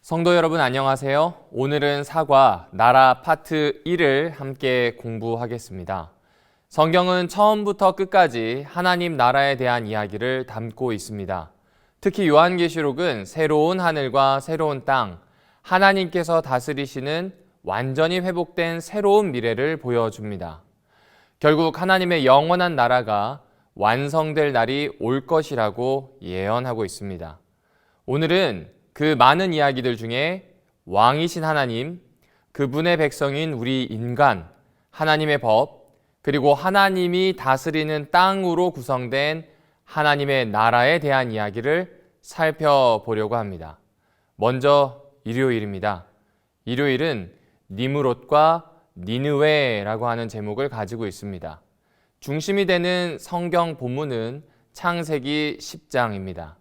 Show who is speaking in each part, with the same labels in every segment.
Speaker 1: 성도 여러분 안녕하세요. 오늘은 사과, 나라 파트 1을 함께 공부하겠습니다. 성경은 처음부터 끝까지 하나님 나라에 대한 이야기를 담고 있습니다. 특히 요한계시록은 새로운 하늘과 새로운 땅, 하나님께서 다스리시는 완전히 회복된 새로운 미래를 보여줍니다. 결국 하나님의 영원한 나라가 완성될 날이 올 것이라고 예언하고 있습니다. 오늘은 그 많은 이야기들 중에 왕이신 하나님, 그분의 백성인 우리 인간, 하나님의 법, 그리고 하나님이 다스리는 땅으로 구성된 하나님의 나라에 대한 이야기를 살펴보려고 합니다. 먼저 일요일입니다. 일요일은 니므롯과 니느웨라고 하는 제목을 가지고 있습니다. 중심이 되는 성경 본문은 창세기 10장입니다.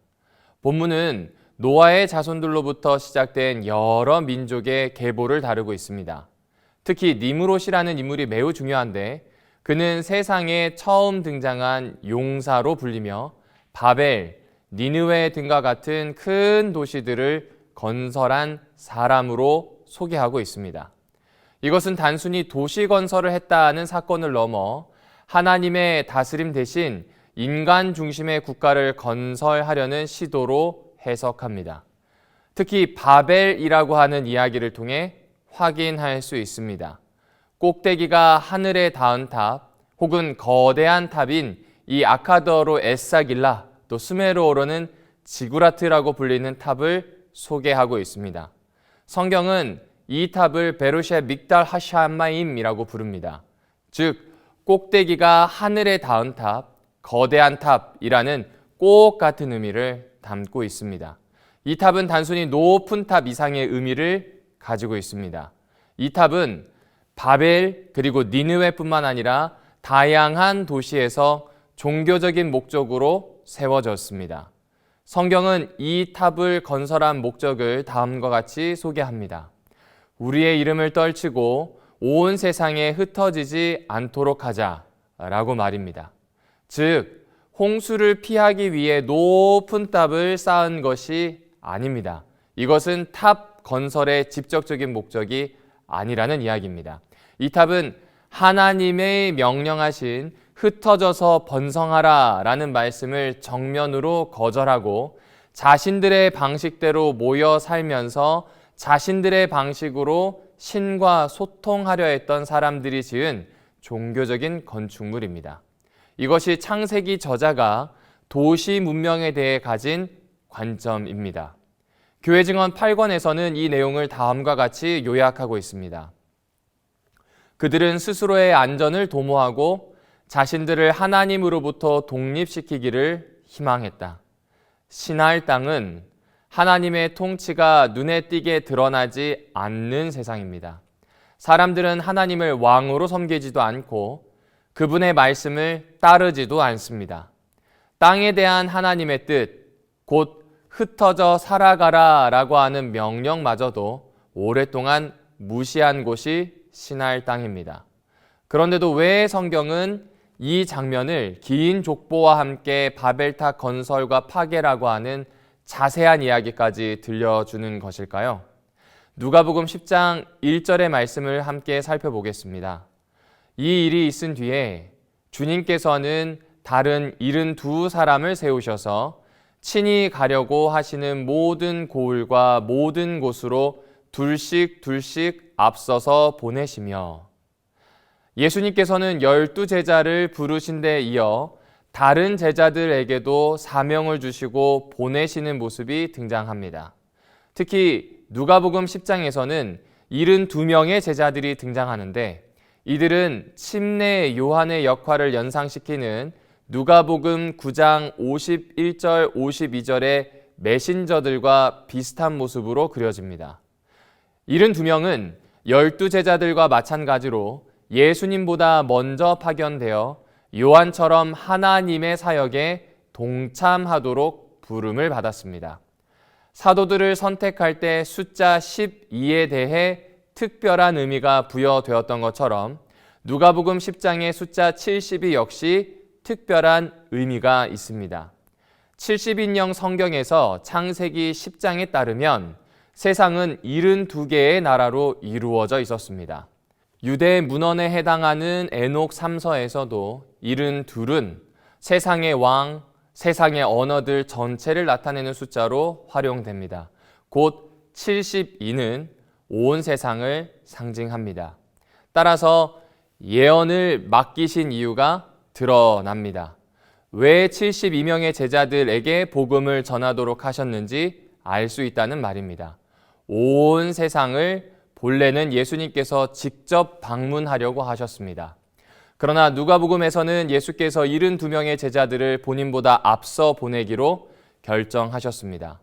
Speaker 1: 본문은 노아의 자손들로부터 시작된 여러 민족의 계보를 다루고 있습니다. 특히 니므롯이라는 인물이 매우 중요한데 그는 세상에 처음 등장한 용사로 불리며 바벨, 니느웨 등과 같은 큰 도시들을 건설한 사람으로 소개하고 있습니다. 이것은 단순히 도시 건설을 했다는 사건을 넘어 하나님의 다스림 대신 인간 중심의 국가를 건설하려는 시도로 해석합니다. 특히 바벨이라고 하는 이야기를 통해 확인할 수 있습니다. 꼭대기가 하늘에 닿은 탑 혹은 거대한 탑인 이 아카드어로 에사길라 또 수메르어로는 지구라트라고 불리는 탑을 소개하고 있습니다. 성경은 이 탑을 베로셰 믹달 하샤마임이라고 부릅니다. 즉 꼭대기가 하늘에 닿은 탑, 거대한 탑이라는 꼭 같은 의미를 담고 있습니다. 이 탑은 단순히 높은 탑 이상의 의미를 가지고 있습니다. 이 탑은 바벨 그리고 니느웨뿐만 아니라 다양한 도시에서 종교적인 목적으로 세워졌습니다. 성경은 이 탑을 건설한 목적을 다음과 같이 소개합니다. 우리의 이름을 떨치고 온 세상에 흩어지지 않도록 하자라고 말입니다. 즉 홍수를 피하기 위해 높은 탑을 쌓은 것이 아닙니다. 이것은 탑 건설의 직접적인 목적이 아니라는 이야기입니다. 이 탑은 하나님의 명령하신 흩어져서 번성하라 라는 말씀을 정면으로 거절하고 자신들의 방식대로 모여 살면서 자신들의 방식으로 신과 소통하려 했던 사람들이 지은 종교적인 건축물입니다. 이것이 창세기 저자가 도시 문명에 대해 가진 관점입니다. 교회 증언 8권에서는 이 내용을 다음과 같이 요약하고 있습니다. 그들은 스스로의 안전을 도모하고 자신들을 하나님으로부터 독립시키기를 희망했다. 시나일 땅은 하나님의 통치가 눈에 띄게 드러나지 않는 세상입니다. 사람들은 하나님을 왕으로 섬기지도 않고 그분의 말씀을 따르지도 않습니다. 땅에 대한 하나님의 뜻, 곧 흩어져 살아가라 라고 하는 명령마저도 오랫동안 무시한 곳이 시나일 땅입니다. 그런데도 왜 성경은 이 장면을 긴 족보와 함께 바벨탑 건설과 파괴라고 하는 자세한 이야기까지 들려주는 것일까요? 누가복음 10장 1절의 말씀을 함께 살펴보겠습니다. 이 일이 있은 뒤에 주님께서는 다른 72사람을 세우셔서 친히 가려고 하시는 모든 고을과 모든 곳으로 둘씩 앞서서 보내시며 예수님께서는 12제자를 부르신 데 이어 다른 제자들에게도 사명을 주시고 보내시는 모습이 등장합니다. 특히 누가복음 10장에서는 72명의 제자들이 등장하는데 이들은 침례 요한의 역할을 연상시키는 누가복음 9장 51절 52절의 메신저들과 비슷한 모습으로 그려집니다. 72명은 12제자들과 마찬가지로 예수님보다 먼저 파견되어 요한처럼 하나님의 사역에 동참하도록 부름을 받았습니다. 사도들을 선택할 때 숫자 12에 대해 특별한 의미가 부여되었던 것처럼 누가복음 10장의 숫자 70이 역시 특별한 의미가 있습니다. 70인령 성경에서 창세기 10장에 따르면 세상은 72개의 나라로 이루어져 있었습니다. 유대 문헌에 해당하는 에녹 3서에서도 72은 세상의 왕, 세상의 언어들 전체를 나타내는 숫자로 활용됩니다. 곧 72는 온 세상을 상징합니다. 따라서 예언을 맡기신 이유가 드러납니다. 왜 72명의 제자들에게 복음을 전하도록 하셨는지 알 수 있다는 말입니다. 온 세상을 본래는 예수님께서 직접 방문하려고 하셨습니다. 그러나 누가복음에서는 예수께서 72명의 제자들을 본인보다 앞서 보내기로 결정하셨습니다.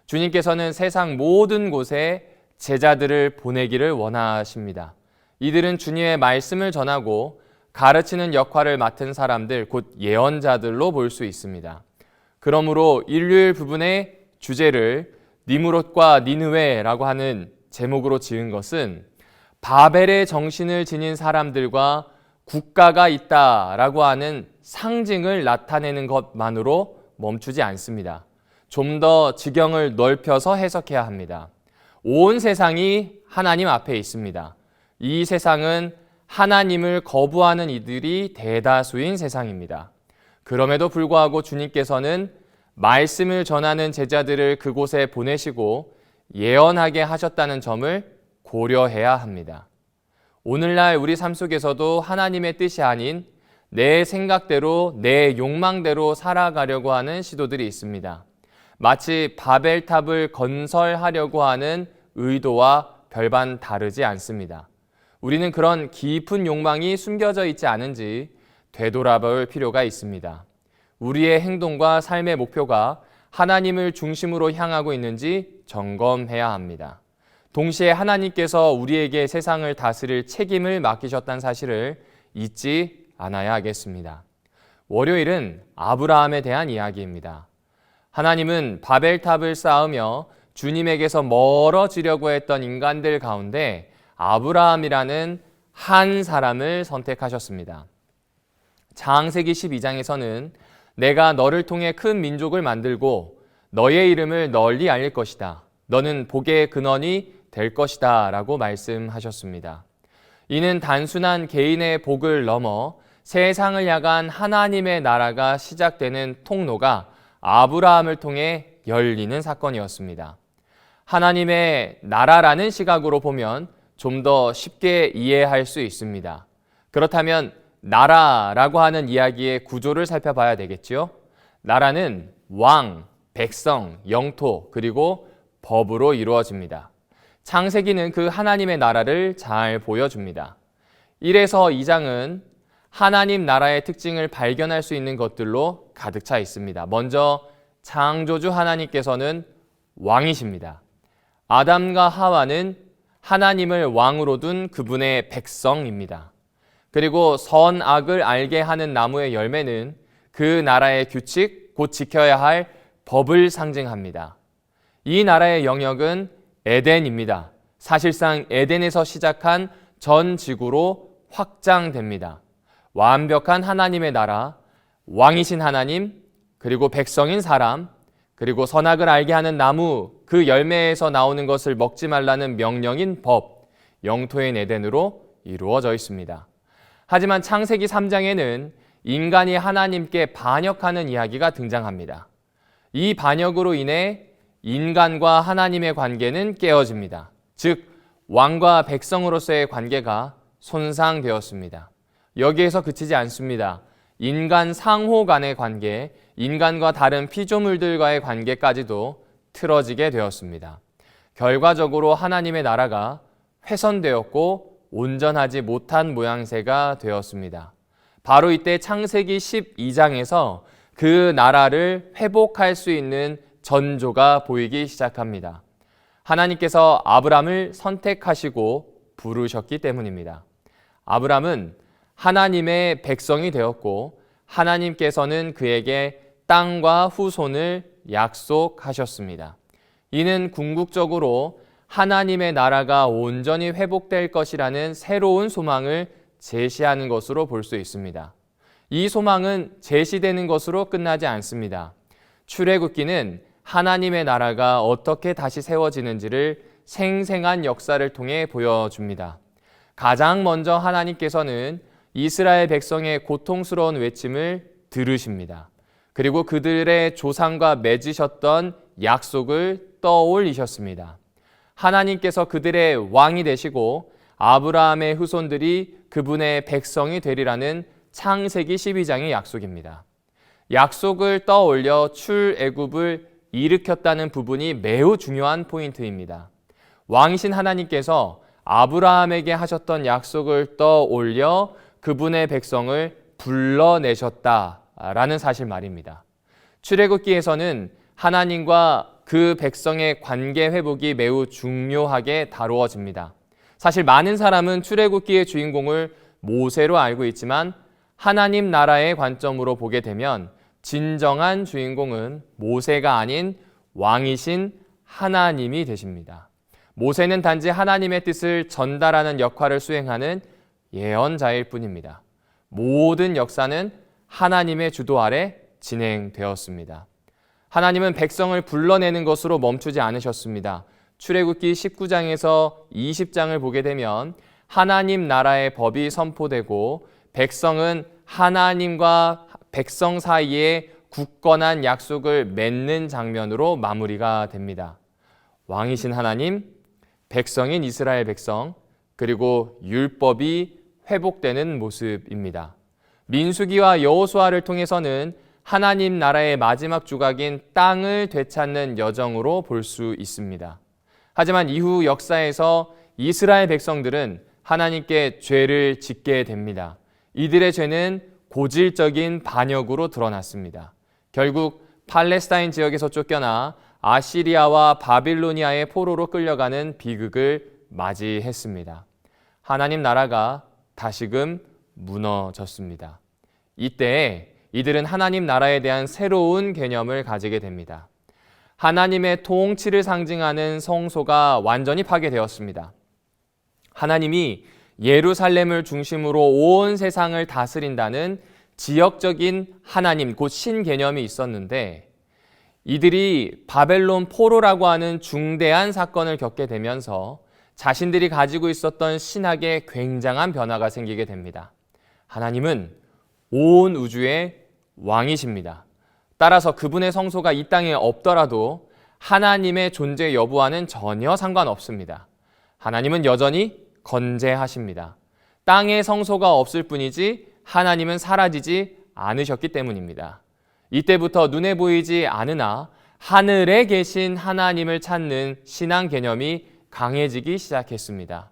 Speaker 1: 주님께서는 세상 모든 곳에 제자들을 보내기를 원하십니다. 이들은 주님의 말씀을 전하고 가르치는 역할을 맡은 사람들, 곧 예언자들로 볼 수 있습니다. 그러므로 일요일 부분의 주제를 니므롯과 니느웨라고 하는 제목으로 지은 것은 바벨의 정신을 지닌 사람들과 국가가 있다라고 하는 상징을 나타내는 것만으로 멈추지 않습니다. 좀 더 지경을 넓혀서 해석해야 합니다. 온 세상이 하나님 앞에 있습니다. 이 세상은 하나님을 거부하는 이들이 대다수인 세상입니다. 그럼에도 불구하고 주님께서는 말씀을 전하는 제자들을 그곳에 보내시고 예언하게 하셨다는 점을 고려해야 합니다. 오늘날 우리 삶 속에서도 하나님의 뜻이 아닌 내 생각대로, 내 욕망대로 살아가려고 하는 시도들이 있습니다. 마치 바벨탑을 건설하려고 하는 의도와 별반 다르지 않습니다. 우리는 그런 깊은 욕망이 숨겨져 있지 않은지 되돌아볼 필요가 있습니다. 우리의 행동과 삶의 목표가 하나님을 중심으로 향하고 있는지 점검해야 합니다. 동시에 하나님께서 우리에게 세상을 다스릴 책임을 맡기셨다는 사실을 잊지 않아야 하겠습니다. 월요일은 아브라함에 대한 이야기입니다. 하나님은 바벨탑을 쌓으며 주님에게서 멀어지려고 했던 인간들 가운데 아브라함이라는 한 사람을 선택하셨습니다. 창세기 12장에서는 내가 너를 통해 큰 민족을 만들고 너의 이름을 널리 알릴 것이다. 너는 복의 근원이 될 것이다 라고 말씀하셨습니다. 이는 단순한 개인의 복을 넘어 세상을 향한 하나님의 나라가 시작되는 통로가 아브라함을 통해 열리는 사건이었습니다. 하나님의 나라라는 시각으로 보면 좀 더 쉽게 이해할 수 있습니다. 그렇다면 나라라고 하는 이야기의 구조를 살펴봐야 되겠지요. 나라는 왕, 백성, 영토, 그리고 법으로 이루어집니다. 창세기는 그 하나님의 나라를 잘 보여줍니다. 1에서 2장은 하나님 나라의 특징을 발견할 수 있는 것들로 가득 차 있습니다. 먼저 창조주 하나님께서는 왕이십니다. 아담과 하와는 하나님을 왕으로 둔 그분의 백성입니다. 그리고 선악을 알게 하는 나무의 열매는 그 나라의 규칙, 곧 지켜야 할 법을 상징합니다. 이 나라의 영역은 에덴입니다. 사실상 에덴에서 시작한 전 지구로 확장됩니다. 완벽한 하나님의 나라, 왕이신 하나님, 그리고 백성인 사람, 그리고 선악을 알게 하는 나무, 그 열매에서 나오는 것을 먹지 말라는 명령인 법, 영토인 에덴으로 이루어져 있습니다. 하지만 창세기 3장에는 인간이 하나님께 반역하는 이야기가 등장합니다. 이 반역으로 인해 인간과 하나님의 관계는 깨어집니다. 즉, 왕과 백성으로서의 관계가 손상되었습니다. 여기에서 그치지 않습니다. 인간 상호 간의 관계, 인간과 다른 피조물들과의 관계까지도 틀어지게 되었습니다. 결과적으로 하나님의 나라가 훼손되었고 온전하지 못한 모양새가 되었습니다. 바로 이때 창세기 12장에서 그 나라를 회복할 수 있는 전조가 보이기 시작합니다. 하나님께서 아브람을 선택하시고 부르셨기 때문입니다. 아브람은 하나님의 백성이 되었고 하나님께서는 그에게 땅과 후손을 약속하셨습니다. 이는 궁극적으로 하나님의 나라가 온전히 회복될 것이라는 새로운 소망을 제시하는 것으로 볼 수 있습니다. 이 소망은 제시되는 것으로 끝나지 않습니다. 출애굽기는 하나님의 나라가 어떻게 다시 세워지는지를 생생한 역사를 통해 보여줍니다. 가장 먼저 하나님께서는 이스라엘 백성의 고통스러운 외침을 들으십니다. 그리고 그들의 조상과 맺으셨던 약속을 떠올리셨습니다. 하나님께서 그들의 왕이 되시고 아브라함의 후손들이 그분의 백성이 되리라는 창세기 12장의 약속입니다. 약속을 떠올려 출애굽을 일으켰다는 부분이 매우 중요한 포인트입니다. 왕이신 하나님께서 아브라함에게 하셨던 약속을 떠올려 그분의 백성을 불러내셨다라는 사실 말입니다. 출애굽기에서는 하나님과 그 백성의 관계 회복이 매우 중요하게 다루어집니다. 사실 많은 사람은 출애굽기의 주인공을 모세로 알고 있지만 하나님 나라의 관점으로 보게 되면 진정한 주인공은 모세가 아닌 왕이신 하나님이 되십니다. 모세는 단지 하나님의 뜻을 전달하는 역할을 수행하는 예언자일 뿐입니다. 모든 역사는 하나님의 주도 아래 진행되었습니다. 하나님은 백성을 불러내는 것으로 멈추지 않으셨습니다. 출애굽기 19장에서 20장을 보게 되면 하나님 나라의 법이 선포되고 백성은 하나님과 백성 사이에 굳건한 약속을 맺는 장면으로 마무리가 됩니다. 왕이신 하나님, 백성인 이스라엘 백성, 그리고 율법이 회복되는 모습입니다. 민수기와 여호수아를 통해서는 하나님 나라의 마지막 조각인 땅을 되찾는 여정으로 볼 수 있습니다. 하지만 이후 역사에서 이스라엘 백성들은 하나님께 죄를 짓게 됩니다. 이들의 죄는 고질적인 반역으로 드러났습니다. 결국 팔레스타인 지역에서 쫓겨나 아시리아와 바빌로니아의 포로로 끌려가는 비극을 맞이했습니다. 하나님 나라가 다시금 무너졌습니다. 이때 이들은 하나님 나라에 대한 새로운 개념을 가지게 됩니다. 하나님의 통치를 상징하는 성소가 완전히 파괴되었습니다. 하나님이 예루살렘을 중심으로 온 세상을 다스린다는 지역적인 하나님, 곧 신 개념이 있었는데 이들이 바벨론 포로라고 하는 중대한 사건을 겪게 되면서 자신들이 가지고 있었던 신학에 굉장한 변화가 생기게 됩니다. 하나님은 온 우주의 왕이십니다. 따라서 그분의 성소가 이 땅에 없더라도 하나님의 존재 여부와는 전혀 상관없습니다. 하나님은 여전히 건재하십니다. 땅에 성소가 없을 뿐이지 하나님은 사라지지 않으셨기 때문입니다. 이때부터 눈에 보이지 않으나 하늘에 계신 하나님을 찾는 신앙 개념이 강해지기 시작했습니다.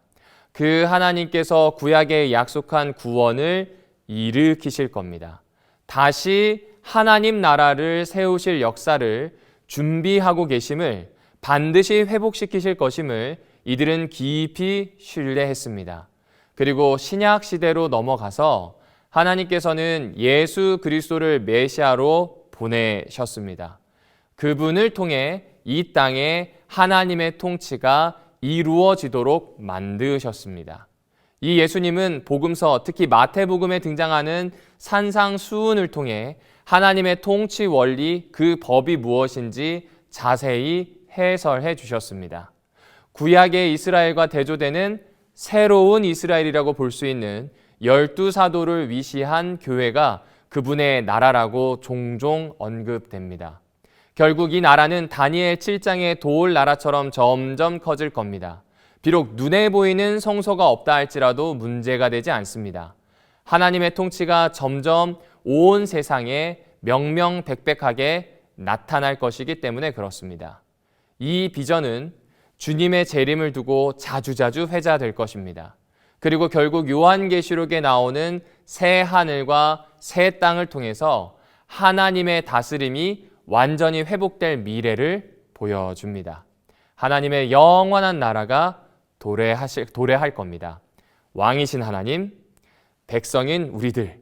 Speaker 1: 그 하나님께서 구약에 약속한 구원을 일으키실 겁니다. 다시 하나님 나라를 세우실 역사를 준비하고 계심을, 반드시 회복시키실 것임을 이들은 깊이 신뢰했습니다. 그리고 신약 시대로 넘어가서 하나님께서는 예수 그리스도를 메시아로 보내셨습니다. 그분을 통해 이 땅에 하나님의 통치가 이루어지도록 만드셨습니다. 이 예수님은 복음서, 특히 마태복음에 등장하는 산상수훈을 통해 하나님의 통치 원리, 그 법이 무엇인지 자세히 해설해 주셨습니다. 구약의 이스라엘과 대조되는 새로운 이스라엘이라고 볼 수 있는 12사도를 위시한 교회가 그분의 나라라고 종종 언급됩니다. 결국 이 나라는 다니엘 7장의 도울 나라처럼 점점 커질 겁니다. 비록 눈에 보이는 성소가 없다 할지라도 문제가 되지 않습니다. 하나님의 통치가 점점 온 세상에 명명백백하게 나타날 것이기 때문에 그렇습니다. 이 비전은 주님의 재림을 두고 자주자주 회자될 것입니다. 그리고 결국 요한계시록에 나오는 새 하늘과 새 땅을 통해서 하나님의 다스림이 완전히 회복될 미래를 보여줍니다. 하나님의 영원한 나라가 도래할 겁니다. 왕이신 하나님, 백성인 우리들,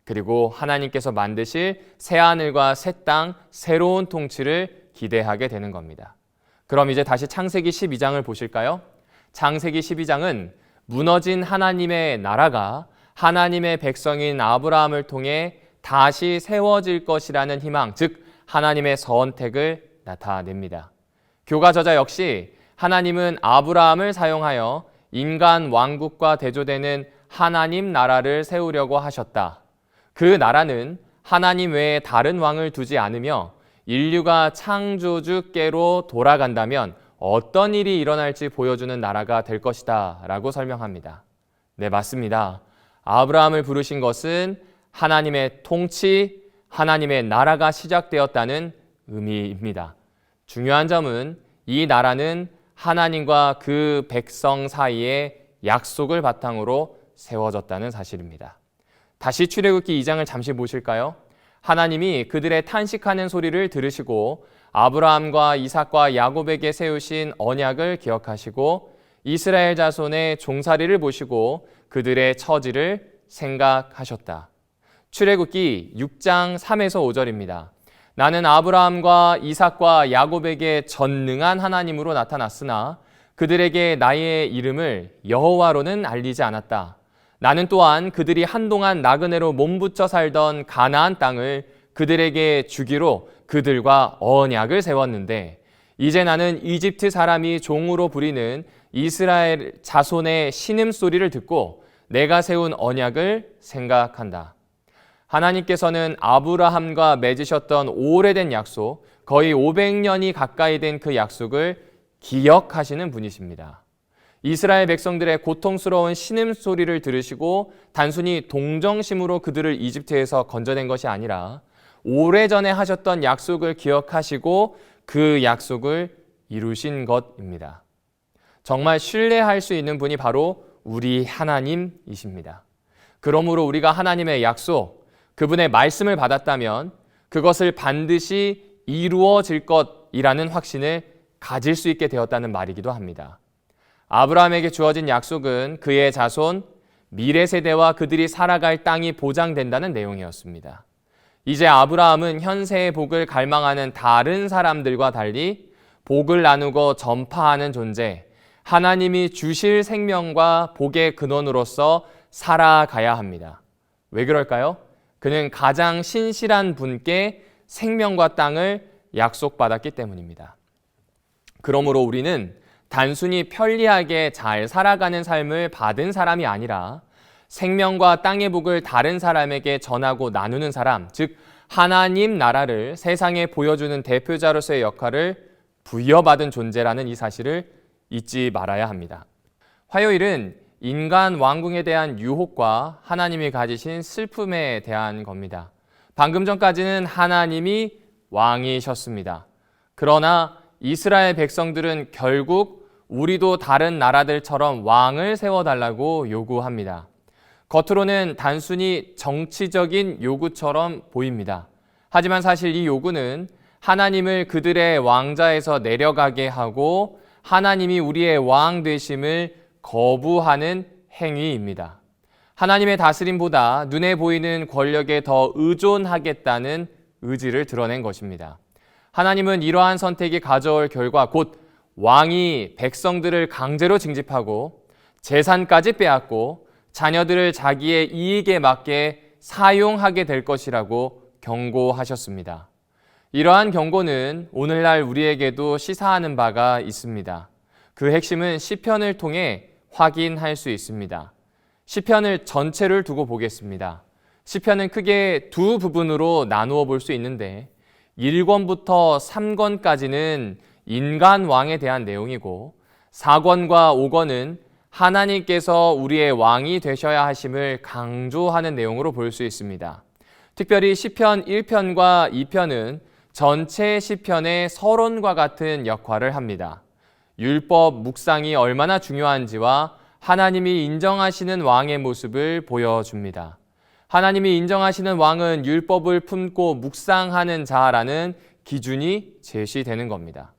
Speaker 1: 그리고 하나님께서 만드실 새 하늘과 새 땅, 새로운 통치를 기대하게 되는 겁니다. 그럼 이제 다시 창세기 12장을 보실까요? 창세기 12장은 무너진 하나님의 나라가 하나님의 백성인 아브라함을 통해 다시 세워질 것이라는 희망, 즉 하나님의 선택을 나타냅니다. 교가 저자 역시 하나님은 아브라함을 사용하여 인간 왕국과 대조되는 하나님 나라를 세우려고 하셨다. 그 나라는 하나님 외에 다른 왕을 두지 않으며 인류가 창조주께로 돌아간다면 어떤 일이 일어날지 보여주는 나라가 될 것이다 라고 설명합니다. 네, 맞습니다. 아브라함을 부르신 것은 하나님의 통치, 하나님의 나라가 시작되었다는 의미입니다. 중요한 점은 이 나라는 하나님과 그 백성 사이에 약속을 바탕으로 세워졌다는 사실입니다. 다시 출애굽기 2장을 잠시 보실까요? 하나님이 그들의 탄식하는 소리를 들으시고 아브라함과 이삭과 야곱에게 세우신 언약을 기억하시고 이스라엘 자손의 종살이를 보시고 그들의 처지를 생각하셨다. 출애굽기 6장 3에서 5절입니다. 나는 아브라함과 이삭과 야곱에게 전능한 하나님으로 나타났으나 그들에게 나의 이름을 여호와로는 알리지 않았다. 나는 또한 그들이 한동안 나그네로 몸붙여 살던 가나안 땅을 그들에게 주기로 그들과 언약을 세웠는데 이제 나는 이집트 사람이 종으로 부리는 이스라엘 자손의 신음소리를 듣고 내가 세운 언약을 생각한다. 하나님께서는 아브라함과 맺으셨던 오래된 약속, 거의 500년이 가까이 된 그 약속을 기억하시는 분이십니다. 이스라엘 백성들의 고통스러운 신음소리를 들으시고 단순히 동정심으로 그들을 이집트에서 건져낸 것이 아니라 오래전에 하셨던 약속을 기억하시고 그 약속을 이루신 것입니다. 정말 신뢰할 수 있는 분이 바로 우리 하나님이십니다. 그러므로 우리가 하나님의 약속, 그분의 말씀을 받았다면 그것을 반드시 이루어질 것이라는 확신을 가질 수 있게 되었다는 말이기도 합니다. 아브라함에게 주어진 약속은 그의 자손, 미래 세대와 그들이 살아갈 땅이 보장된다는 내용이었습니다. 이제 아브라함은 현세의 복을 갈망하는 다른 사람들과 달리 복을 나누고 전파하는 존재, 하나님이 주실 생명과 복의 근원으로서 살아가야 합니다. 왜 그럴까요? 그는 가장 신실한 분께 생명과 땅을 약속받았기 때문입니다. 그러므로 우리는 단순히 편리하게 잘 살아가는 삶을 받은 사람이 아니라 생명과 땅의 복을 다른 사람에게 전하고 나누는 사람, 즉 하나님 나라를 세상에 보여주는 대표자로서의 역할을 부여받은 존재라는 이 사실을 잊지 말아야 합니다. 화요일은 인간 왕궁에 대한 유혹과 하나님이 가지신 슬픔에 대한 겁니다. 방금 전까지는 하나님이 왕이셨습니다. 그러나 이스라엘 백성들은 결국 우리도 다른 나라들처럼 왕을 세워달라고 요구합니다. 겉으로는 단순히 정치적인 요구처럼 보입니다. 하지만 사실 이 요구는 하나님을 그들의 왕자에서 내려가게 하고 하나님이 우리의 왕 되심을 거부하는 행위입니다. 하나님의 다스림보다 눈에 보이는 권력에 더 의존하겠다는 의지를 드러낸 것입니다. 하나님은 이러한 선택이 가져올 결과 곧 왕이 백성들을 강제로 징집하고 재산까지 빼앗고 자녀들을 자기의 이익에 맞게 사용하게 될 것이라고 경고하셨습니다. 이러한 경고는 오늘날 우리에게도 시사하는 바가 있습니다. 그 핵심은 시편을 통해 확인할 수 있습니다. 시편을 전체를 두고 보겠습니다. 시편은 크게 두 부분으로 나누어 볼 수 있는데 1권부터 3권까지는 인간 왕에 대한 내용이고 4권과 5권은 하나님께서 우리의 왕이 되셔야 하심을 강조하는 내용으로 볼 수 있습니다. 특별히 시편 1편과 2편은 전체 시편의 서론과 같은 역할을 합니다. 율법 묵상이 얼마나 중요한지와 하나님이 인정하시는 왕의 모습을 보여줍니다. 하나님이 인정하시는 왕은 율법을 품고 묵상하는 자라는 기준이 제시되는 겁니다.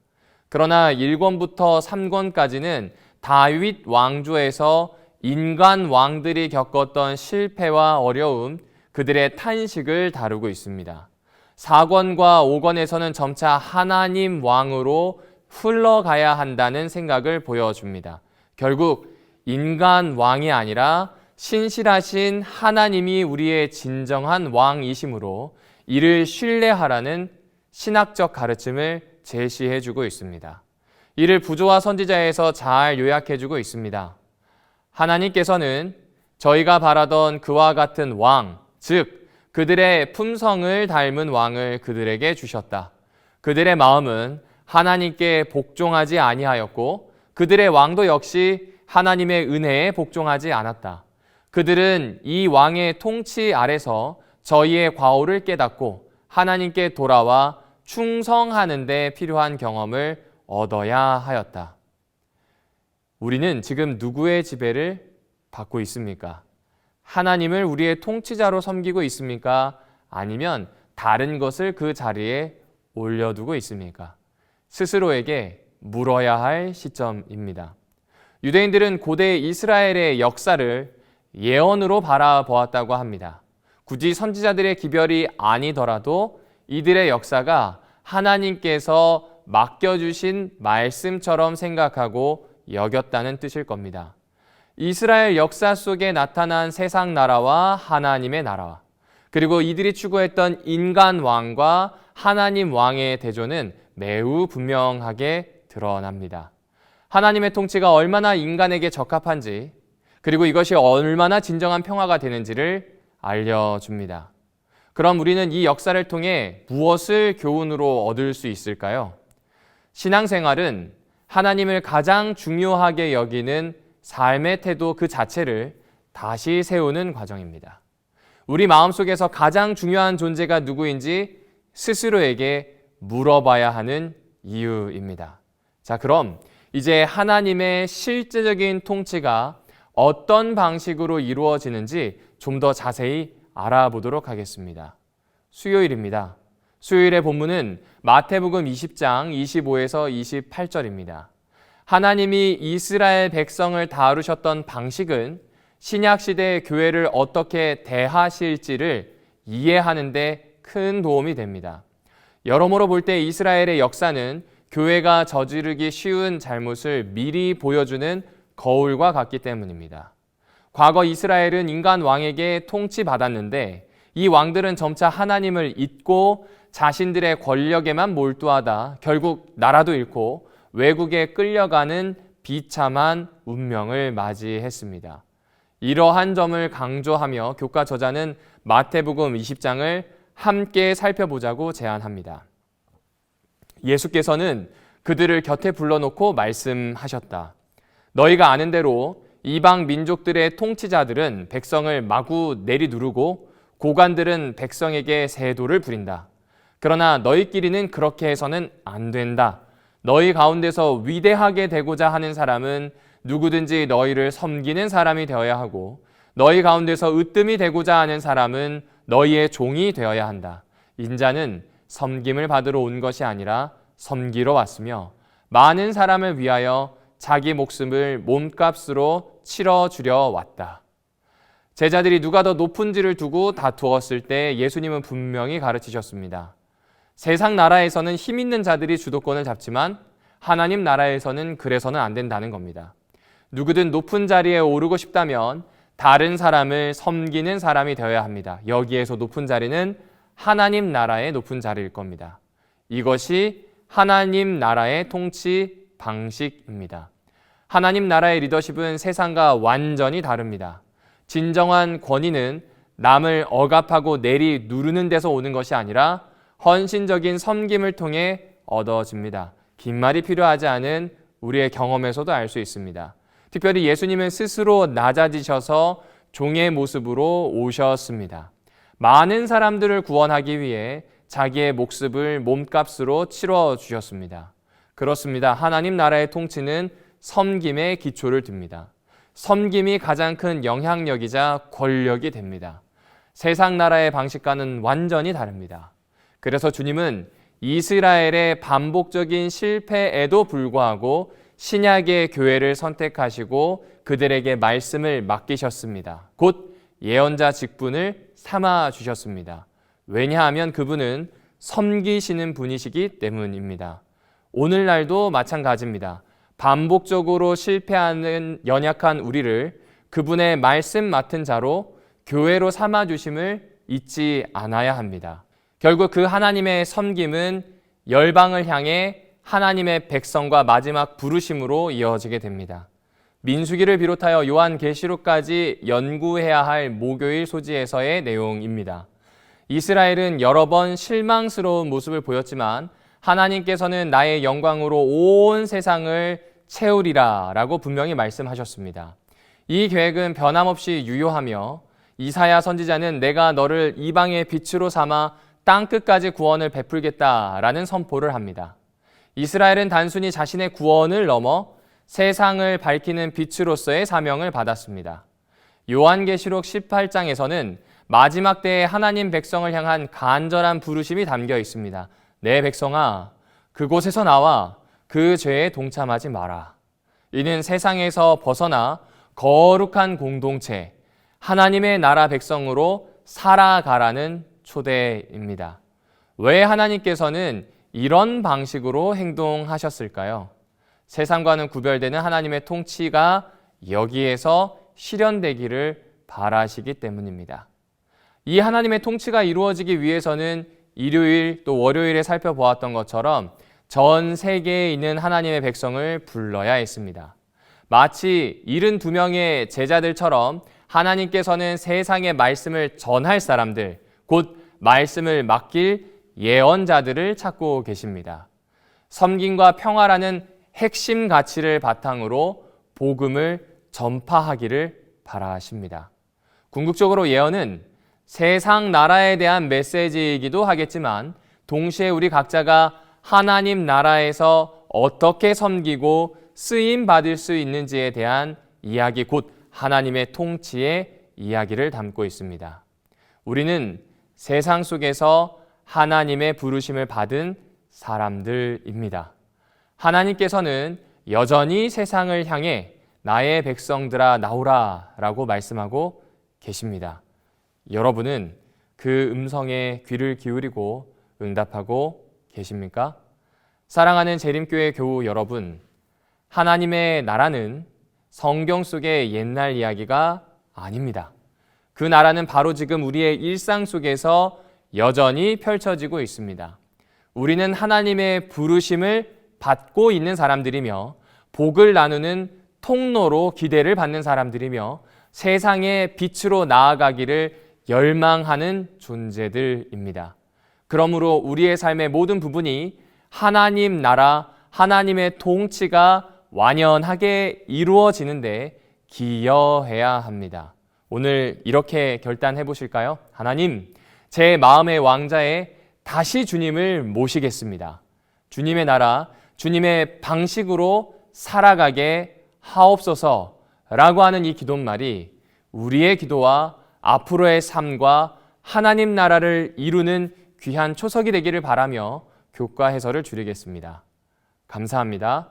Speaker 1: 그러나 1권부터 3권까지는 다윗 왕조에서 인간 왕들이 겪었던 실패와 어려움, 그들의 탄식을 다루고 있습니다. 4권과 5권에서는 점차 하나님 왕으로 흘러가야 한다는 생각을 보여줍니다. 결국 인간 왕이 아니라 신실하신 하나님이 우리의 진정한 왕이심으로 이를 신뢰하라는 신학적 가르침을 제시해주고 있습니다. 이를 부조와 선지자에서 잘 요약해주고 있습니다. 하나님께서는 저희가 바라던 그와 같은 왕, 즉 그들의 품성을 닮은 왕을 그들에게 주셨다. 그들의 마음은 하나님께 복종하지 아니하였고 그들의 왕도 역시 하나님의 은혜에 복종하지 않았다. 그들은 이 왕의 통치 아래서 저희의 과오를 깨닫고 하나님께 돌아와 충성하는 데 필요한 경험을 얻어야 하였다. 우리는 지금 누구의 지배를 받고 있습니까? 하나님을 우리의 통치자로 섬기고 있습니까? 아니면 다른 것을 그 자리에 올려두고 있습니까? 스스로에게 물어야 할 시점입니다. 유대인들은 고대 이스라엘의 역사를 예언으로 바라보았다고 합니다. 굳이 선지자들의 기별이 아니더라도 이들의 역사가 하나님께서 맡겨주신 말씀처럼 생각하고 여겼다는 뜻일 겁니다. 이스라엘 역사 속에 나타난 세상 나라와 하나님의 나라와 그리고 이들이 추구했던 인간 왕과 하나님 왕의 대조는 매우 분명하게 드러납니다. 하나님의 통치가 얼마나 인간에게 적합한지 그리고 이것이 얼마나 진정한 평화가 되는지를 알려줍니다. 그럼 우리는 이 역사를 통해 무엇을 교훈으로 얻을 수 있을까요? 신앙생활은 하나님을 가장 중요하게 여기는 삶의 태도 그 자체를 다시 세우는 과정입니다. 우리 마음속에서 가장 중요한 존재가 누구인지 스스로에게 물어봐야 하는 이유입니다. 자, 그럼 이제 하나님의 실제적인 통치가 어떤 방식으로 이루어지는지 좀 더 자세히 알아보도록 하겠습니다. 수요일입니다. 수요일의 본문은 마태복음 20장 25에서 28절입니다. 하나님이 이스라엘 백성을 다루셨던 방식은 신약시대 교회를 어떻게 대하실지를 이해하는 데 큰 도움이 됩니다. 여러모로 볼 때 이스라엘의 역사는 교회가 저지르기 쉬운 잘못을 미리 보여주는 거울과 같기 때문입니다. 과거 이스라엘은 인간 왕에게 통치받았는데 이 왕들은 점차 하나님을 잊고 자신들의 권력에만 몰두하다 결국 나라도 잃고 외국에 끌려가는 비참한 운명을 맞이했습니다. 이러한 점을 강조하며 교과 저자는 마태복음 20장을 함께 살펴보자고 제안합니다. 예수께서는 그들을 곁에 불러놓고 말씀하셨다. 너희가 아는 대로 이방 민족들의 통치자들은 백성을 마구 내리누르고 고관들은 백성에게 세도를 부린다. 그러나 너희끼리는 그렇게 해서는 안 된다. 너희 가운데서 위대하게 되고자 하는 사람은 누구든지 너희를 섬기는 사람이 되어야 하고 너희 가운데서 으뜸이 되고자 하는 사람은 너희의 종이 되어야 한다. 인자는 섬김을 받으러 온 것이 아니라 섬기러 왔으며 많은 사람을 위하여 자기 목숨을 몸값으로 치러주려 왔다. 제자들이 누가 더 높은지를 두고 다투었을 때 예수님은 분명히 가르치셨습니다. 세상 나라에서는 힘 있는 자들이 주도권을 잡지만 하나님 나라에서는 그래서는 안 된다는 겁니다. 누구든 높은 자리에 오르고 싶다면 다른 사람을 섬기는 사람이 되어야 합니다. 여기에서 높은 자리는 하나님 나라의 높은 자리일 겁니다. 이것이 하나님 나라의 통치 방식입니다. 하나님 나라의 리더십은 세상과 완전히 다릅니다. 진정한 권위는 남을 억압하고 내리 누르는 데서 오는 것이 아니라 헌신적인 섬김을 통해 얻어집니다. 긴 말이 필요하지 않은 우리의 경험에서도 알 수 있습니다. 특별히 예수님은 스스로 낮아지셔서 종의 모습으로 오셨습니다. 많은 사람들을 구원하기 위해 자기의 목숨을 몸값으로 치러주셨습니다. 그렇습니다. 하나님 나라의 통치는 섬김의 기초를 둡니다. 섬김이 가장 큰 영향력이자 권력이 됩니다. 세상 나라의 방식과는 완전히 다릅니다. 그래서 주님은 이스라엘의 반복적인 실패에도 불구하고 신약의 교회를 선택하시고 그들에게 말씀을 맡기셨습니다. 곧 예언자 직분을 삼아 주셨습니다. 왜냐하면 그분은 섬기시는 분이시기 때문입니다. 오늘날도 마찬가지입니다. 반복적으로 실패하는 연약한 우리를 그분의 말씀 맡은 자로 교회로 삼아 주심을 잊지 않아야 합니다. 결국 그 하나님의 섬김은 열방을 향해 하나님의 백성과 마지막 부르심으로 이어지게 됩니다. 민수기를 비롯하여 요한계시록까지 연구해야 할 목요일 소지에서의 내용입니다. 이스라엘은 여러 번 실망스러운 모습을 보였지만 하나님께서는 나의 영광으로 온 세상을 채우리라 라고 분명히 말씀하셨습니다. 이 계획은 변함없이 유효하며 이사야 선지자는 내가 너를 이방의 빛으로 삼아 땅끝까지 구원을 베풀겠다라는 선포를 합니다. 이스라엘은 단순히 자신의 구원을 넘어 세상을 밝히는 빛으로서의 사명을 받았습니다. 요한계시록 18장에서는 마지막 때에 하나님 백성을 향한 간절한 부르심이 담겨 있습니다. 내 백성아, 그곳에서 나와 그 죄에 동참하지 마라. 이는 세상에서 벗어나 거룩한 공동체, 하나님의 나라 백성으로 살아가라는 초대입니다. 왜 하나님께서는 이런 방식으로 행동하셨을까요? 세상과는 구별되는 하나님의 통치가 여기에서 실현되기를 바라시기 때문입니다. 이 하나님의 통치가 이루어지기 위해서는 일요일 또 월요일에 살펴보았던 것처럼 전 세계에 있는 하나님의 백성을 불러야 했습니다. 마치 72명의 제자들처럼 하나님께서는 세상의 말씀을 전할 사람들, 곧 말씀을 맡길 예언자들을 찾고 계십니다. 섬김과 평화라는 핵심 가치를 바탕으로 복음을 전파하기를 바라십니다. 궁극적으로 예언은 세상 나라에 대한 메시지이기도 하겠지만 동시에 우리 각자가 하나님 나라에서 어떻게 섬기고 쓰임 받을 수 있는지에 대한 이야기, 곧 하나님의 통치의 이야기를 담고 있습니다. 우리는 세상 속에서 하나님의 부르심을 받은 사람들입니다. 하나님께서는 여전히 세상을 향해 나의 백성들아 나오라 라고 말씀하고 계십니다. 여러분은 그 음성에 귀를 기울이고 응답하고 계십니까? 사랑하는 재림교회 교우 여러분, 하나님의 나라는 성경 속의 옛날 이야기가 아닙니다. 그 나라는 바로 지금 우리의 일상 속에서 여전히 펼쳐지고 있습니다. 우리는 하나님의 부르심을 받고 있는 사람들이며 복을 나누는 통로로 기대를 받는 사람들이며 세상의 빛으로 나아가기를 열망하는 존재들입니다. 그러므로 우리의 삶의 모든 부분이 하나님 나라, 하나님의 통치가 완연하게 이루어지는데 기여해야 합니다. 오늘 이렇게 결단해 보실까요? 하나님, 제 마음의 왕자에 다시 주님을 모시겠습니다. 주님의 나라, 주님의 방식으로 살아가게 하옵소서라고 하는 이 기도말이 우리의 기도와 앞으로의 삶과 하나님 나라를 이루는 귀한 초석이 되기를 바라며 교과 해설을 줄이겠습니다. 감사합니다.